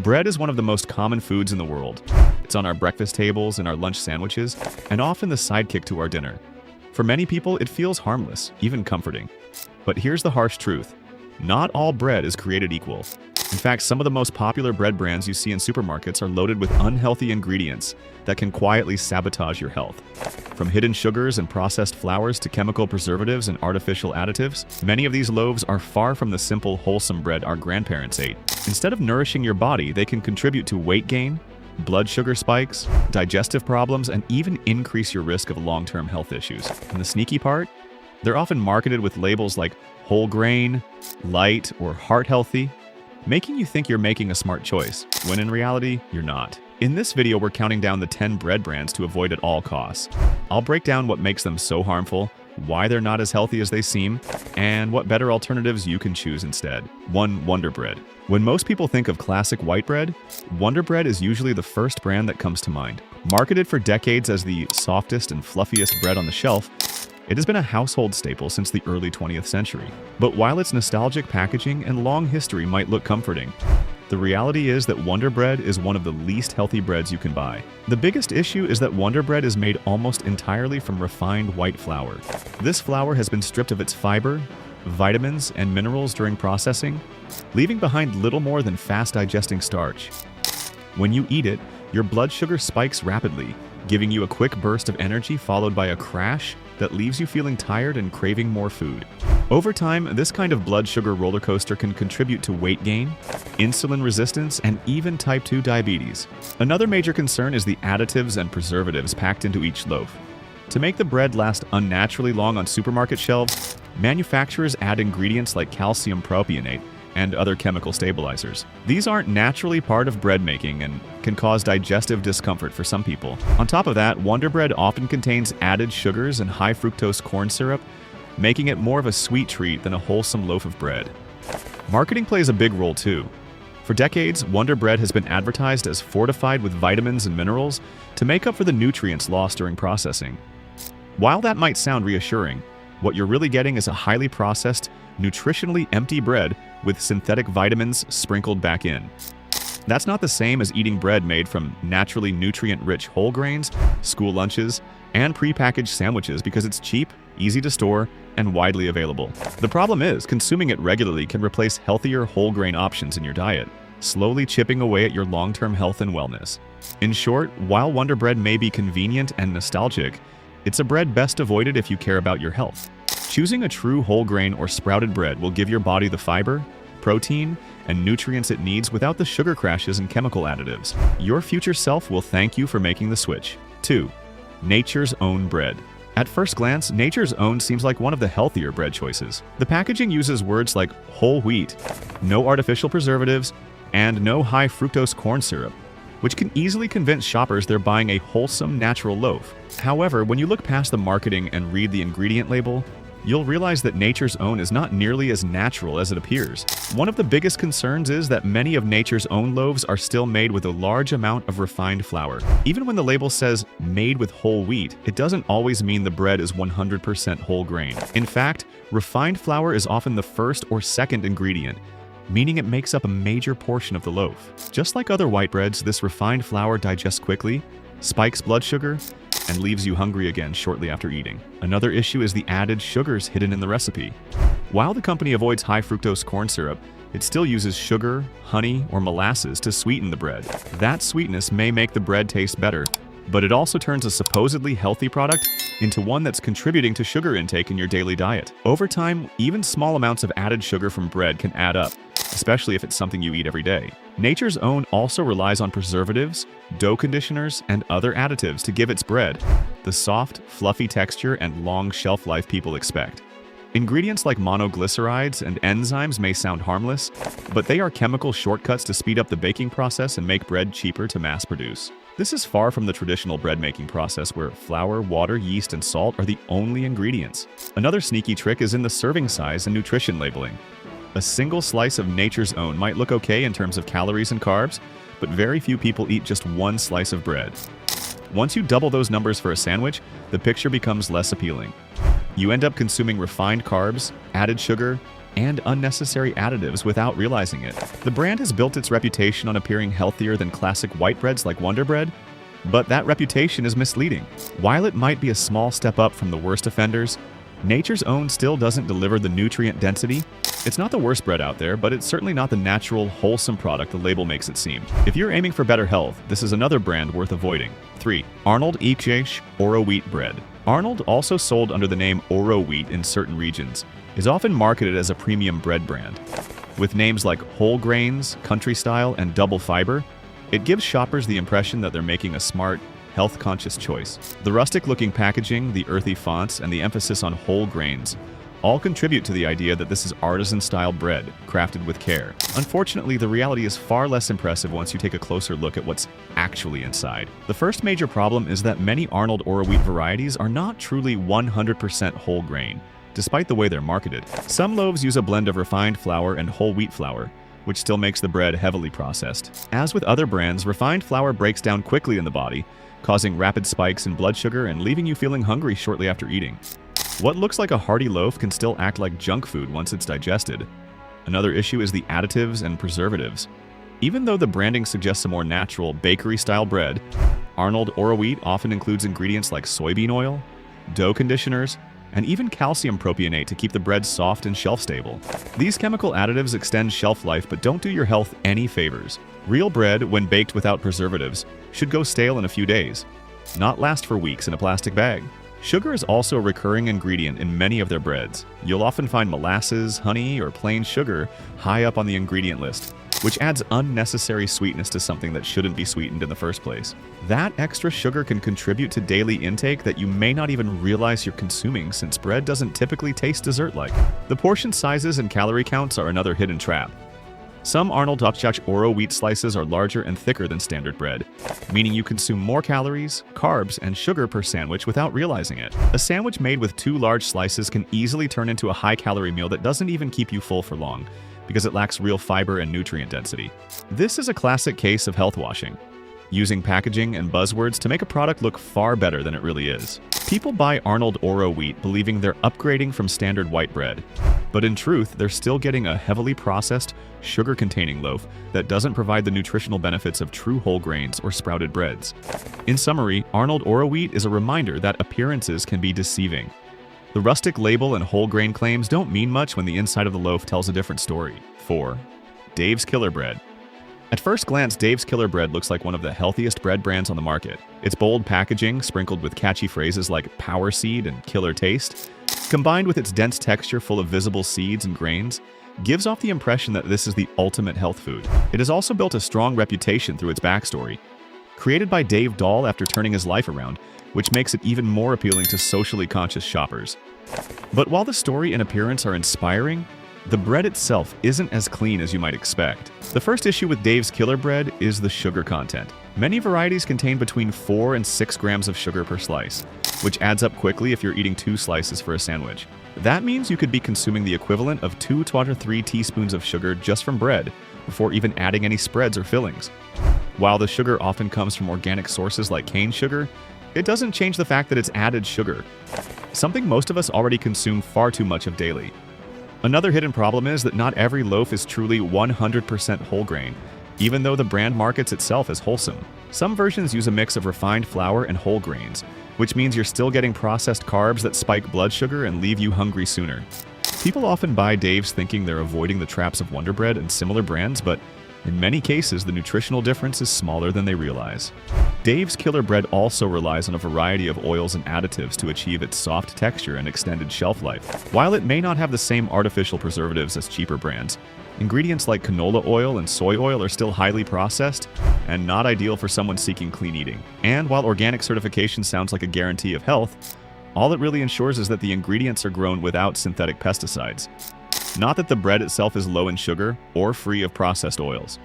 Bread is one of the most common foods in the world. It's on our breakfast tables, in our lunch sandwiches, and often the sidekick to our dinner. For many people, it feels harmless, even comforting. But here's the harsh truth. Not all bread is created equal. In fact, some of the most popular bread brands you see in supermarkets are loaded with unhealthy ingredients that can quietly sabotage your health. From hidden sugars and processed flours to chemical preservatives and artificial additives, many of these loaves are far from the simple, wholesome bread our grandparents ate. Instead of nourishing your body, they can contribute to weight gain, blood sugar spikes, digestive problems, and even increase your risk of long-term health issues. And the sneaky part? They're often marketed with labels like whole grain, light, or heart healthy, making you think you're making a smart choice, when in reality, you're not. In this video, we're counting down the 10 bread brands to avoid at all costs. I'll break down what makes them so harmful, why they're not as healthy as they seem, and what better alternatives you can choose instead. 1. Wonder Bread. When most people think of classic white bread, Wonder Bread is usually the first brand that comes to mind. Marketed for decades as the softest and fluffiest bread on the shelf, it has been a household staple since the early 20th century. But while its nostalgic packaging and long history might look comforting, the reality is that Wonder Bread is one of the least healthy breads you can buy. The biggest issue is that Wonder Bread is made almost entirely from refined white flour. This flour has been stripped of its fiber, vitamins, and minerals during processing, leaving behind little more than fast-digesting starch. When you eat it, your blood sugar spikes rapidly, giving you a quick burst of energy followed by a crash that leaves you feeling tired and craving more food. Over time, this kind of blood sugar roller coaster can contribute to weight gain, insulin resistance, and even type 2 diabetes. Another major concern is the additives and preservatives packed into each loaf. To make the bread last unnaturally long on supermarket shelves, manufacturers add ingredients like calcium propionate and other chemical stabilizers. These aren't naturally part of bread making and can cause digestive discomfort for some people. On top of that, Wonder Bread often contains added sugars and high fructose corn syrup, making it more of a sweet treat than a wholesome loaf of bread. Marketing plays a big role too. For decades, Wonder Bread has been advertised as fortified with vitamins and minerals to make up for the nutrients lost during processing. While that might sound reassuring, what you're really getting is a highly processed, nutritionally empty bread with synthetic vitamins sprinkled back in. That's not the same as eating bread made from naturally nutrient-rich whole grains, school lunches, and prepackaged sandwiches because it's cheap, easy to store, and widely available. The problem is, consuming it regularly can replace healthier whole grain options in your diet, slowly chipping away at your long-term health and wellness. In short, while Wonder Bread may be convenient and nostalgic, it's a bread best avoided if you care about your health. Choosing a true whole grain or sprouted bread will give your body the fiber, protein, and nutrients it needs without the sugar crashes and chemical additives. Your future self will thank you for making the switch. 2. Nature's Own Bread. At first glance, Nature's Own seems like one of the healthier bread choices. The packaging uses words like whole wheat, no artificial preservatives, and no high fructose corn syrup, which can easily convince shoppers they're buying a wholesome, natural loaf. However, when you look past the marketing and read the ingredient label, you'll realize that Nature's Own is not nearly as natural as it appears. One of the biggest concerns is that many of Nature's Own loaves are still made with a large amount of refined flour. Even when the label says made with whole wheat, it doesn't always mean the bread is 100% whole grain. In fact, refined flour is often the first or second ingredient, meaning it makes up a major portion of the loaf. Just like other white breads, this refined flour digests quickly, spikes blood sugar, and leaves you hungry again shortly after eating. Another issue is the added sugars hidden in the recipe. While the company avoids high fructose corn syrup, it still uses sugar, honey, or molasses to sweeten the bread. That sweetness may make the bread taste better, but it also turns a supposedly healthy product into one that's contributing to sugar intake in your daily diet. Over time, even small amounts of added sugar from bread can add up, especially if it's something you eat every day. Nature's Own also relies on preservatives, dough conditioners, and other additives to give its bread the soft, fluffy texture and long shelf life people expect. Ingredients like monoglycerides and enzymes may sound harmless, but they are chemical shortcuts to speed up the baking process and make bread cheaper to mass produce. This is far from the traditional bread making process where flour, water, yeast, and salt are the only ingredients. Another sneaky trick is in the serving size and nutrition labeling. A single slice of Nature's Own might look okay in terms of calories and carbs, but very few people eat just one slice of bread. Once you double those numbers for a sandwich, the picture becomes less appealing. You end up consuming refined carbs, added sugar, and unnecessary additives without realizing it. The brand has built its reputation on appearing healthier than classic white breads like Wonder Bread, but that reputation is misleading. While it might be a small step up from the worst offenders, Nature's Own still doesn't deliver the nutrient density. It's not the worst bread out there, but it's certainly not the natural, wholesome product the label makes it seem. If you're aiming for better health, this is another brand worth avoiding. 3. Arnold Ichiesh Oro Wheat Bread. Arnold, also sold under the name Oro Wheat in certain regions, is often marketed as a premium bread brand. With names like whole grains, country style, and double fiber, it gives shoppers the impression that they're making a smart, health-conscious choice. The rustic-looking packaging, the earthy fonts, and the emphasis on whole grains all contribute to the idea that this is artisan-style bread, crafted with care. Unfortunately, the reality is far less impressive once you take a closer look at what's actually inside. The first major problem is that many Arnold Oro Wheat varieties are not truly 100% whole grain, despite the way they're marketed. Some loaves use a blend of refined flour and whole wheat flour, which still makes the bread heavily processed. As with other brands, refined flour breaks down quickly in the body, causing rapid spikes in blood sugar and leaving you feeling hungry shortly after eating. What looks like a hearty loaf can still act like junk food once it's digested. Another issue is the additives and preservatives. Even though the branding suggests a more natural, bakery-style bread, Arnold Oro Wheat often includes ingredients like soybean oil, dough conditioners, and even calcium propionate to keep the bread soft and shelf-stable. These chemical additives extend shelf life but don't do your health any favors. Real bread, when baked without preservatives, should go stale in a few days, not last for weeks in a plastic bag. Sugar is also a recurring ingredient in many of their breads. You'll often find molasses, honey, or plain sugar high up on the ingredient list, which adds unnecessary sweetness to something that shouldn't be sweetened in the first place. That extra sugar can contribute to daily intake that you may not even realize you're consuming, since bread doesn't typically taste dessert-like. The portion sizes and calorie counts are another hidden trap. Some Arnold Ichiesh Oro Wheat slices are larger and thicker than standard bread, meaning you consume more calories, carbs, and sugar per sandwich without realizing it. A sandwich made with 2 large slices can easily turn into a high-calorie meal that doesn't even keep you full for long, because it lacks real fiber and nutrient density. This is a classic case of health washing, using packaging and buzzwords to make a product look far better than it really is. People buy Arnold Oro Wheat believing they're upgrading from standard white bread, but in truth, they're still getting a heavily processed, sugar-containing loaf that doesn't provide the nutritional benefits of true whole grains or sprouted breads. In summary, Arnold Oro Wheat is a reminder that appearances can be deceiving. The rustic label and whole grain claims don't mean much when the inside of the loaf tells a different story. 4. Dave's Killer Bread. At first glance, Dave's Killer Bread looks like one of the healthiest bread brands on the market. Its bold packaging, sprinkled with catchy phrases like Power Seed and Killer Taste, combined with its dense texture full of visible seeds and grains, gives off the impression that this is the ultimate health food. It has also built a strong reputation through its backstory. Created by Dave Dahl after turning his life around, which makes it even more appealing to socially conscious shoppers. But while the story and appearance are inspiring, the bread itself isn't as clean as you might expect. The first issue with Dave's Killer Bread is the sugar content. Many varieties contain between 4 and 6 grams of sugar per slice, which adds up quickly if you're eating 2 slices for a sandwich. That means you could be consuming the equivalent of 2 to 3 teaspoons of sugar just from bread, before even adding any spreads or fillings. While the sugar often comes from organic sources like cane sugar, it doesn't change the fact that it's added sugar, something most of us already consume far too much of daily. Another hidden problem is that not every loaf is truly 100% whole grain, even though the brand markets itself as wholesome. Some versions use a mix of refined flour and whole grains, which means you're still getting processed carbs that spike blood sugar and leave you hungry sooner. People often buy Dave's thinking they're avoiding the traps of Wonder Bread and similar brands, but in many cases, the nutritional difference is smaller than they realize. Dave's Killer Bread also relies on a variety of oils and additives to achieve its soft texture and extended shelf life. While it may not have the same artificial preservatives as cheaper brands, ingredients like canola oil and soy oil are still highly processed and not ideal for someone seeking clean eating. And while organic certification sounds like a guarantee of health, all it really ensures is that the ingredients are grown without synthetic pesticides. Not that the bread itself is low in sugar or free of processed oils.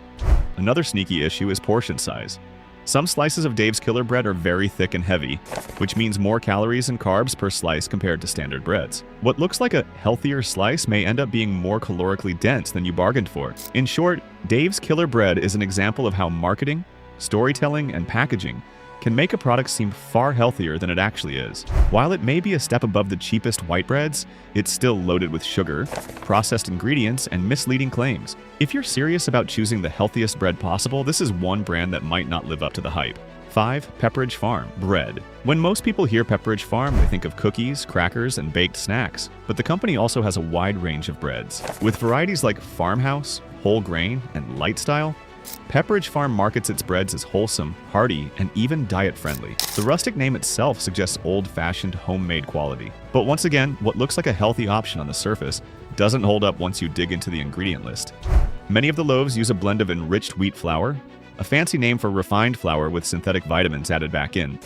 Another sneaky issue is portion size. Some slices of Dave's Killer Bread are very thick and heavy, which means more calories and carbs per slice compared to standard breads. What looks like a healthier slice may end up being more calorically dense than you bargained for. In short, Dave's Killer Bread is an example of how marketing, storytelling, and packaging can make a product seem far healthier than it actually is. While it may be a step above the cheapest white breads, it's still loaded with sugar, processed ingredients, and misleading claims. If you're serious about choosing the healthiest bread possible, this is one brand that might not live up to the hype. 5. Pepperidge Farm bread. When most people hear Pepperidge Farm, they think of cookies, crackers, and baked snacks. But the company also has a wide range of breads. With varieties like farmhouse, whole grain, and light style, Pepperidge Farm markets its breads as wholesome, hearty, and even diet-friendly. The rustic name itself suggests old-fashioned, homemade quality. But once again, what looks like a healthy option on the surface doesn't hold up once you dig into the ingredient list. Many of the loaves use a blend of enriched wheat flour, a fancy name for refined flour with synthetic vitamins added back in,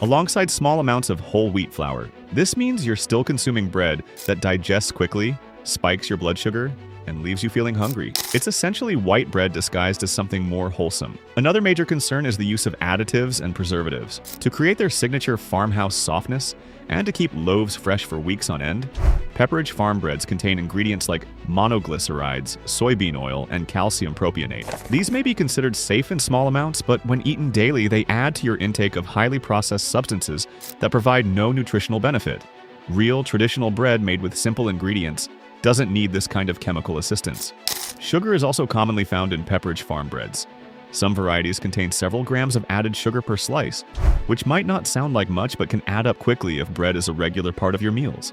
alongside small amounts of whole wheat flour. This means you're still consuming bread that digests quickly, spikes your blood sugar, and leaves you feeling hungry. It's essentially white bread disguised as something more wholesome. Another major concern is the use of additives and preservatives. To create their signature farmhouse softness, and to keep loaves fresh for weeks on end, Pepperidge Farm breads contain ingredients like monoglycerides, soybean oil, and calcium propionate. These may be considered safe in small amounts, but when eaten daily, they add to your intake of highly processed substances that provide no nutritional benefit. Real, traditional bread made with simple ingredients doesn't need this kind of chemical assistance. Sugar is also commonly found in Pepperidge Farm breads. Some varieties contain several grams of added sugar per slice, which might not sound like much but can add up quickly if bread is a regular part of your meals.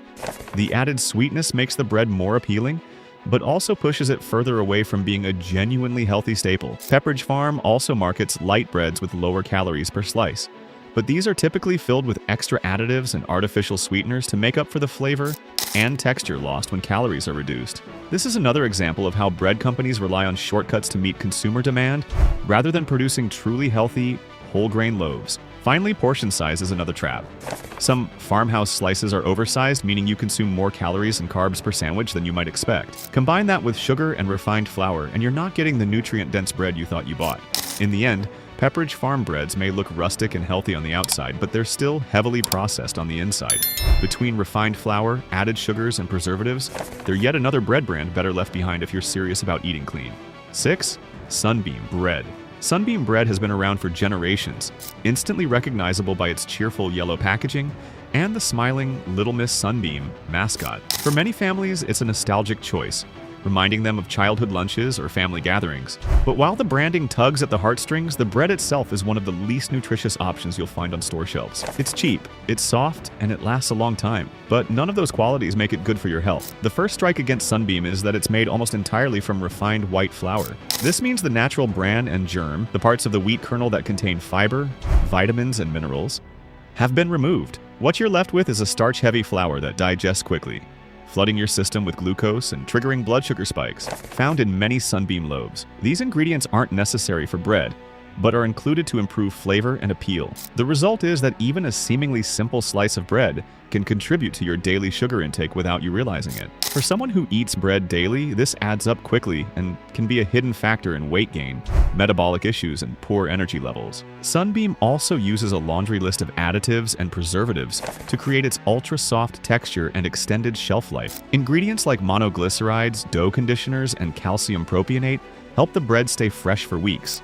The added sweetness makes the bread more appealing, but also pushes it further away from being a genuinely healthy staple. Pepperidge Farm also markets light breads with lower calories per slice, but these are typically filled with extra additives and artificial sweeteners to make up for the flavor and texture lost when calories are reduced. This is another example of how bread companies rely on shortcuts to meet consumer demand rather than producing truly healthy, whole grain loaves. Finally, portion size is another trap. Some farmhouse slices are oversized, meaning you consume more calories and carbs per sandwich than you might expect. Combine that with sugar and refined flour, and you're not getting the nutrient-dense bread you thought you bought. In the end, Pepperidge Farm breads may look rustic and healthy on the outside, but they're still heavily processed on the inside. Between refined flour, added sugars, and preservatives, they're yet another bread brand better left behind if you're serious about eating clean. 6. Sunbeam bread. Sunbeam bread has been around for generations, instantly recognizable by its cheerful yellow packaging and the smiling Little Miss Sunbeam mascot. For many families, it's a nostalgic choice, reminding them of childhood lunches or family gatherings. But while the branding tugs at the heartstrings, the bread itself is one of the least nutritious options you'll find on store shelves. It's cheap, it's soft, and it lasts a long time. But none of those qualities make it good for your health. The first strike against Sunbeam is that it's made almost entirely from refined white flour. This means the natural bran and germ, the parts of the wheat kernel that contain fiber, vitamins, and minerals, have been removed. What you're left with is a starch-heavy flour that digests quickly, flooding your system with glucose and triggering blood sugar spikes, found in many Sunbeam loaves. These ingredients aren't necessary for bread, but are included to improve flavor and appeal. The result is that even a seemingly simple slice of bread can contribute to your daily sugar intake without you realizing it. For someone who eats bread daily, this adds up quickly and can be a hidden factor in weight gain, metabolic issues, and poor energy levels. Sunbeam also uses a laundry list of additives and preservatives to create its ultra-soft texture and extended shelf life. Ingredients like monoglycerides, dough conditioners, and calcium propionate help the bread stay fresh for weeks,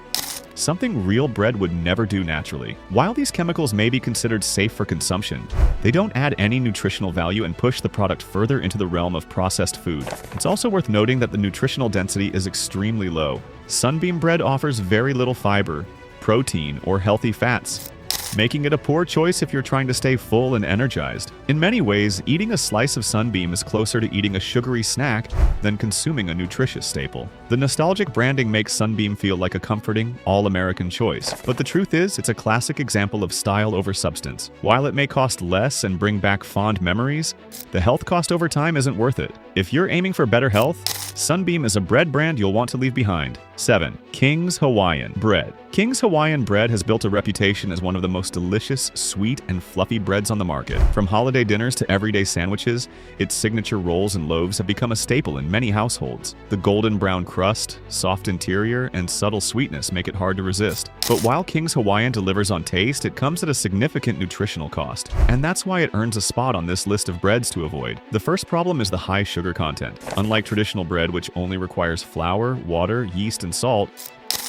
something real bread would never do naturally. While these chemicals may be considered safe for consumption, they don't add any nutritional value and push the product further into the realm of processed food. It's also worth noting that the nutritional density is extremely low. Sunbeam bread offers very little fiber, protein, or healthy fats, making it a poor choice if you're trying to stay full and energized. In many ways, eating a slice of Sunbeam is closer to eating a sugary snack than consuming a nutritious staple. The nostalgic branding makes Sunbeam feel like a comforting, all-American choice, but the truth is, it's a classic example of style over substance. While it may cost less and bring back fond memories, the health cost over time isn't worth it. If you're aiming for better health, Sunbeam is a bread brand you'll want to leave behind. 7. King's Hawaiian bread. King's Hawaiian bread has built a reputation as one of the most delicious, sweet, and fluffy breads on the market. From holiday dinners to everyday sandwiches, its signature rolls and loaves have become a staple in many households. The golden brown crust, soft interior, and subtle sweetness make it hard to resist. But while King's Hawaiian delivers on taste, it comes at a significant nutritional cost, and that's why it earns a spot on this list of breads to avoid. The first problem is the high sugar content. Unlike traditional bread, which only requires flour, water, yeast, and salt,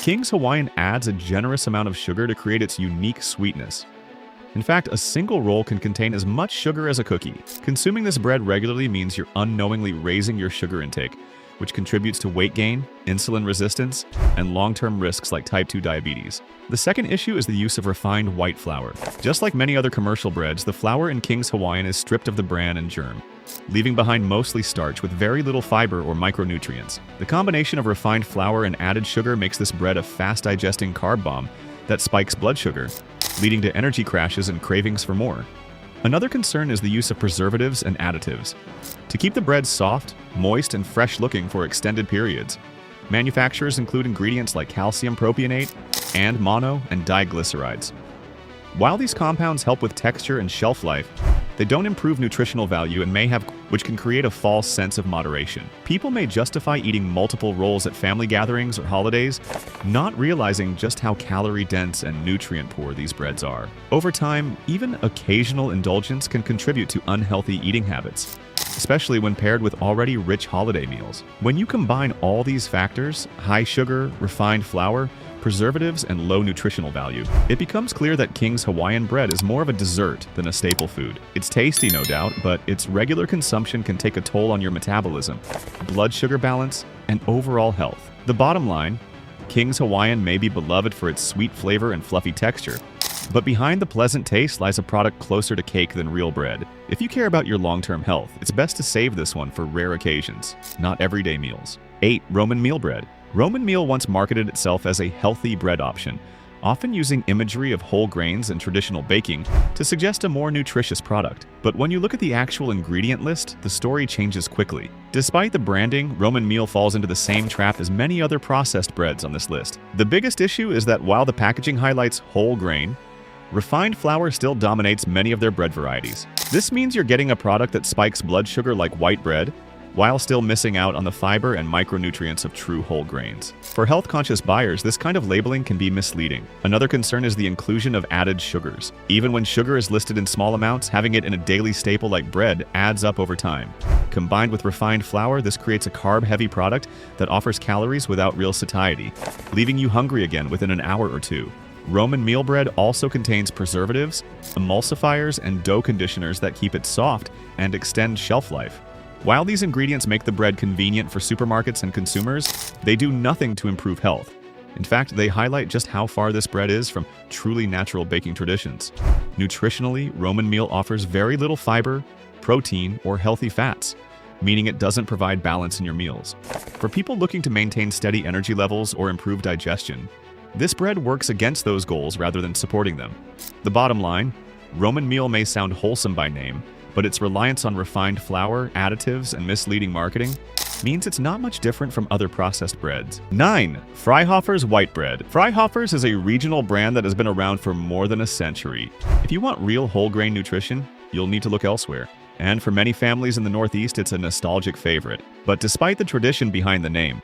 King's Hawaiian adds a generous amount of sugar to create its unique sweetness. In fact, a single roll can contain as much sugar as a cookie. Consuming this bread regularly means you're unknowingly raising your sugar intake, which contributes to weight gain, insulin resistance, and long-term risks like type 2 diabetes. The second issue is the use of refined white flour. Just like many other commercial breads, the flour in King's Hawaiian is stripped of the bran and germ, leaving behind mostly starch with very little fiber or micronutrients. The combination of refined flour and added sugar makes this bread a fast-digesting carb bomb that spikes blood sugar, leading to energy crashes and cravings for more. Another concern is the use of preservatives and additives to keep the bread soft, moist, and fresh-looking for extended periods. Manufacturers include ingredients like calcium propionate and mono and diglycerides. While these compounds help with texture and shelf life, they don't improve nutritional value and may have, which can create a false sense of moderation. People may justify eating multiple rolls at family gatherings or holidays, not realizing just how calorie-dense and nutrient-poor these breads are. Over time, even occasional indulgence can contribute to unhealthy eating habits, especially when paired with already rich holiday meals. When you combine all these factors, high sugar, refined flour, preservatives, and low nutritional value, it becomes clear that King's Hawaiian bread is more of a dessert than a staple food. It's tasty, no doubt, but its regular consumption can take a toll on your metabolism, blood sugar balance, and overall health. The bottom line, King's Hawaiian may be beloved for its sweet flavor and fluffy texture, but behind the pleasant taste lies a product closer to cake than real bread. If you care about your long-term health, it's best to save this one for rare occasions, not everyday meals. 8. Roman meal bread. Roman meal once marketed itself as a healthy bread option, often using imagery of whole grains and traditional baking to suggest a more nutritious product. But when you look at the actual ingredient list, the story changes quickly. Despite the branding, Roman meal falls into the same trap as many other processed breads on this list. The biggest issue is that while the packaging highlights whole grain, refined flour still dominates many of their bread varieties. This means you're getting a product that spikes blood sugar like white bread, while still missing out on the fiber and micronutrients of true whole grains. For health-conscious buyers, this kind of labeling can be misleading. Another concern is the inclusion of added sugars. Even when sugar is listed in small amounts, having it in a daily staple like bread adds up over time. Combined with refined flour, this creates a carb-heavy product that offers calories without real satiety, leaving you hungry again within an hour or two. Roman meal bread also contains preservatives, emulsifiers, and dough conditioners that keep it soft and extend shelf life. While these ingredients make the bread convenient for supermarkets and consumers, they do nothing to improve health. In fact, they highlight just how far this bread is from truly natural baking traditions. Nutritionally, Roman meal offers very little fiber, protein, or healthy fats, meaning it doesn't provide balance in your meals. For people looking to maintain steady energy levels or improve digestion, this bread works against those goals rather than supporting them. The bottom line, Roman meal may sound wholesome by name, but its reliance on refined flour, additives, and misleading marketing means it's not much different from other processed breads. 9. Freihofer's white bread. Freihofer's is a regional brand that has been around for more than a century. If you want real whole grain nutrition, you'll need to look elsewhere. And for many families in the Northeast, it's a nostalgic favorite. But despite the tradition behind the name,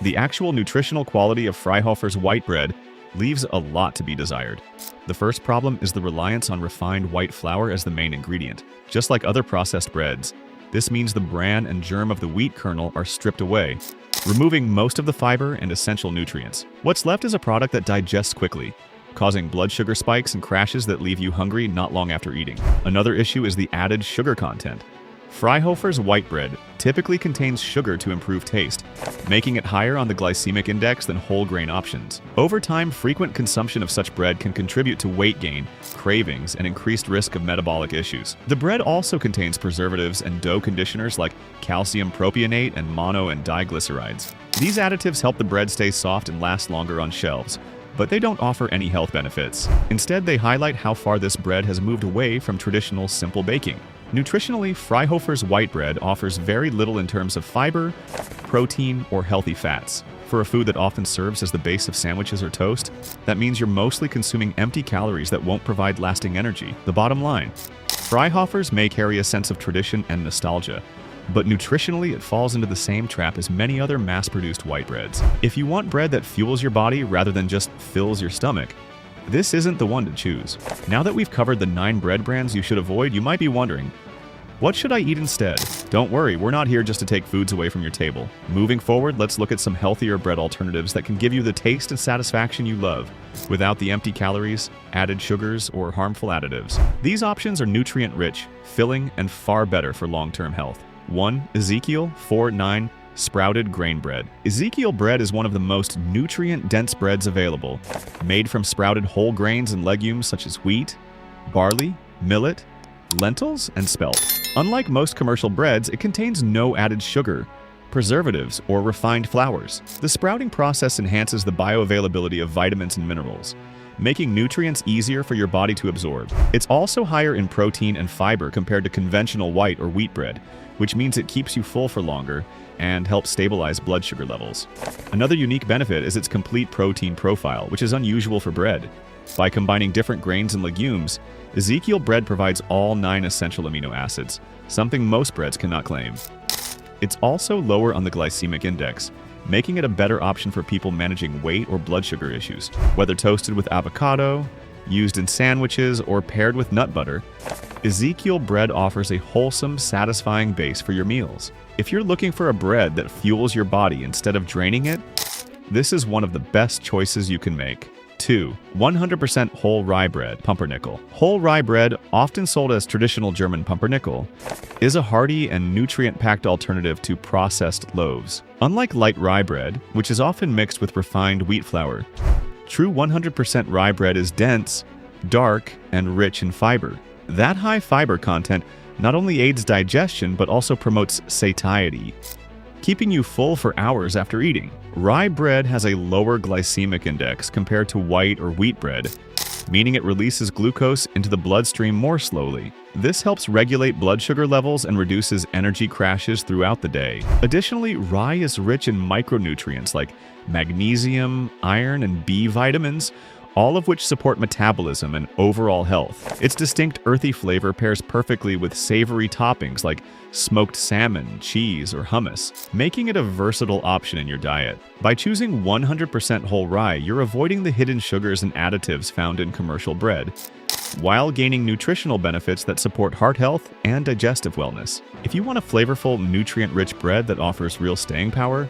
the actual nutritional quality of Freihofer's white bread leaves a lot to be desired. The first problem is the reliance on refined white flour as the main ingredient. Just like other processed breads, this means the bran and germ of the wheat kernel are stripped away, removing most of the fiber and essential nutrients. What's left is a product that digests quickly, causing blood sugar spikes and crashes that leave you hungry not long after eating. Another issue is the added sugar content. Freihofer's white bread typically contains sugar to improve taste, making it higher on the glycemic index than whole grain options. Over time, frequent consumption of such bread can contribute to weight gain, cravings, and increased risk of metabolic issues. The bread also contains preservatives and dough conditioners like calcium propionate and mono and diglycerides. These additives help the bread stay soft and last longer on shelves, but they don't offer any health benefits. Instead, they highlight how far this bread has moved away from traditional simple baking. Nutritionally, Freihofer's white bread offers very little in terms of fiber, protein, or healthy fats. For a food that often serves as the base of sandwiches or toast, that means you're mostly consuming empty calories that won't provide lasting energy. The bottom line, Freihofer's may carry a sense of tradition and nostalgia, but nutritionally it falls into the same trap as many other mass-produced white breads. If you want bread that fuels your body rather than just fills your stomach, this isn't the one to choose. Now that we've covered the 9 bread brands you should avoid, you might be wondering, What should I eat instead? Don't worry, we're not here just to take foods away from your table. Moving forward, let's look at some healthier bread alternatives that can give you the taste and satisfaction you love, without the empty calories, added sugars, or harmful additives. These options are nutrient-rich, filling, and far better for long-term health. 1. Ezekiel 4:9 Sprouted Grain Bread. Ezekiel bread is one of the most nutrient-dense breads available, made from sprouted whole grains and legumes such as wheat, barley, millet, lentils, and spelt. Unlike most commercial breads, it contains no added sugar, preservatives, or refined flours. The sprouting process enhances the bioavailability of vitamins and minerals, making nutrients easier for your body to absorb. It's also higher in protein and fiber compared to conventional white or wheat bread, which means it keeps you full for longer and helps stabilize blood sugar levels. Another unique benefit is its complete protein profile, which is unusual for bread. By combining different grains and legumes, Ezekiel bread provides all 9 essential amino acids, something most breads cannot claim. It's also lower on the glycemic index, making it a better option for people managing weight or blood sugar issues. Whether toasted with avocado, used in sandwiches, or paired with nut butter, Ezekiel bread offers a wholesome, satisfying base for your meals. If you're looking for a bread that fuels your body instead of draining it, this is one of the best choices you can make. 2. 100% whole rye bread, pumpernickel. Whole rye bread, often sold as traditional German pumpernickel, is a hearty and nutrient-packed alternative to processed loaves. Unlike light rye bread, which is often mixed with refined wheat flour, true 100% rye bread is dense, dark, and rich in fiber. That high fiber content not only aids digestion but also promotes satiety, keeping you full for hours after eating. Rye bread has a lower glycemic index compared to white or wheat bread, meaning it releases glucose into the bloodstream more slowly. This helps regulate blood sugar levels and reduces energy crashes throughout the day. Additionally, rye is rich in micronutrients like magnesium, iron, and B vitamins, all of which support metabolism and overall health. Its distinct earthy flavor pairs perfectly with savory toppings like smoked salmon, cheese, or hummus, making it a versatile option in your diet. By choosing 100% whole rye, you're avoiding the hidden sugars and additives found in commercial bread, while gaining nutritional benefits that support heart health and digestive wellness. If you want a flavorful, nutrient-rich bread that offers real staying power,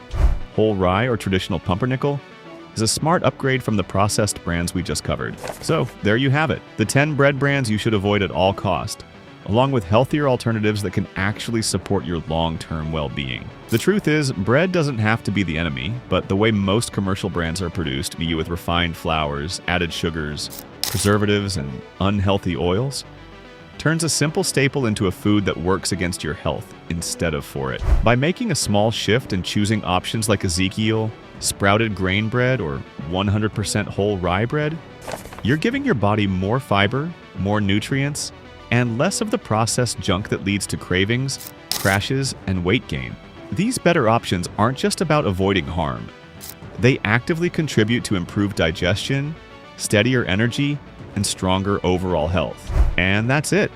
whole rye or traditional pumpernickel is a smart upgrade from the processed brands we just covered. So, there you have it, the 10 bread brands you should avoid at all cost, along with healthier alternatives that can actually support your long-term well-being. The truth is, bread doesn't have to be the enemy, but the way most commercial brands are produced, be it with refined flours, added sugars, preservatives, and unhealthy oils, turns a simple staple into a food that works against your health instead of for it. By making a small shift and choosing options like Ezekiel, sprouted grain bread, or 100% whole rye bread, you're giving your body more fiber, more nutrients, and less of the processed junk that leads to cravings, crashes, and weight gain. These better options aren't just about avoiding harm. They actively contribute to improved digestion, steadier energy, and stronger overall health. And that's it.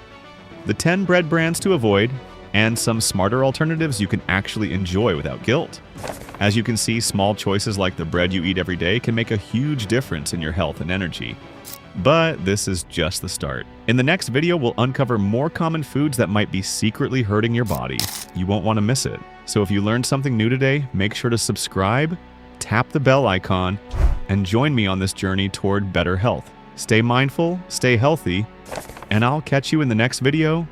The 10 bread brands to avoid, and some smarter alternatives you can actually enjoy without guilt. As you can see, small choices like the bread you eat every day can make a huge difference in your health and energy. But this is just the start. In the next video, we'll uncover more common foods that might be secretly hurting your body. You won't want to miss it. So if you learned something new today, make sure to subscribe, tap the bell icon, and join me on this journey toward better health. Stay mindful, stay healthy, and I'll catch you in the next video.